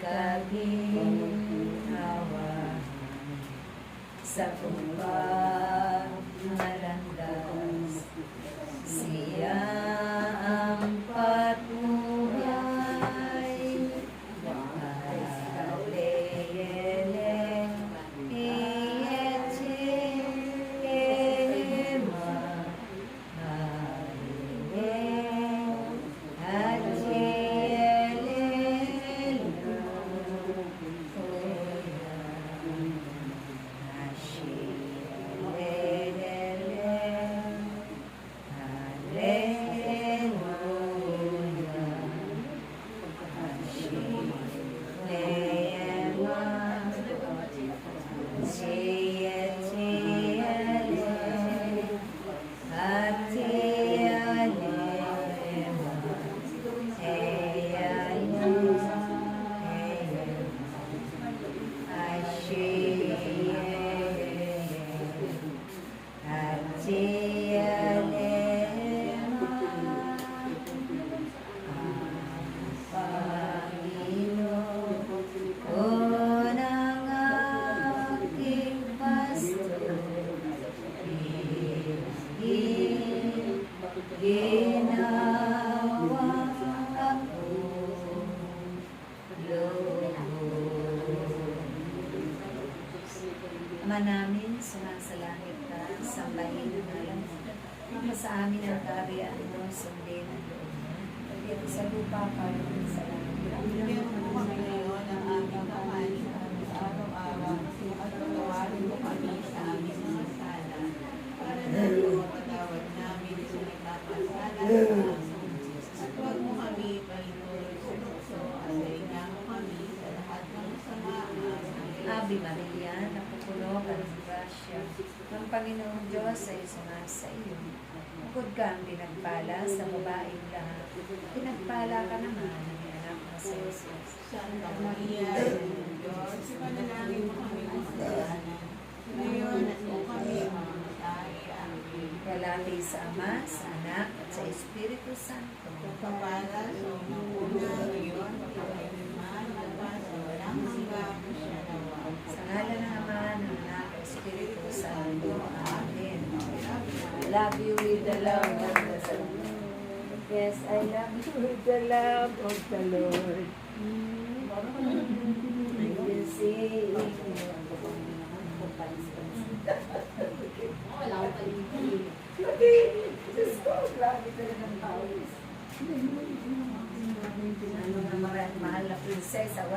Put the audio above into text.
kaginhawa sa pagmalandas. Siya ang patnuhay, aleyele, iyechema, ginawa ako loob. Ama namin, sumasalangit ka, sambahin ang ngalan mo. Sa amin ang kaharian mo, sundin ang loob mo. Pagkita sa lupa, parang sa langit. Bigyan mo kami ngayon ang aming kakanin sa araw-araw at patawarin mo kami sa aming mga sala para na patawad namin sa nagpapasala sa amin. At huwag mo kami palituloy sa tukso at salingan mo kami sa lahat ng samaan. Ave Maria, napupuno ka ng grasya, ang Panginoong Diyos ay sumasa iyo. Bukod kang pinagpala sa babaeng lahat, pinagpala ka naman ng anak na sa Jesus. Santa Maria, Diyos, panalangin mo kami ng kasalanan. Ngayon at kung kami mamamatay. Amen. Kalati sa Ama, sa Anak, at sa Espiritu Santo. Pagpapala sa unang una, ngayon, pagkakailanman, at sa walang hanggang siya nawa. Sa ngalan ng Ama, ng Anak, at Espiritu Santo. Amen. I love you with the love of the Lord. Yes, I love you with the love of the Lord. I will sing. Wala ko paligid. Okay, Diyos ko, grabe talaga ng pawis. Ano na mahal na prinsesa,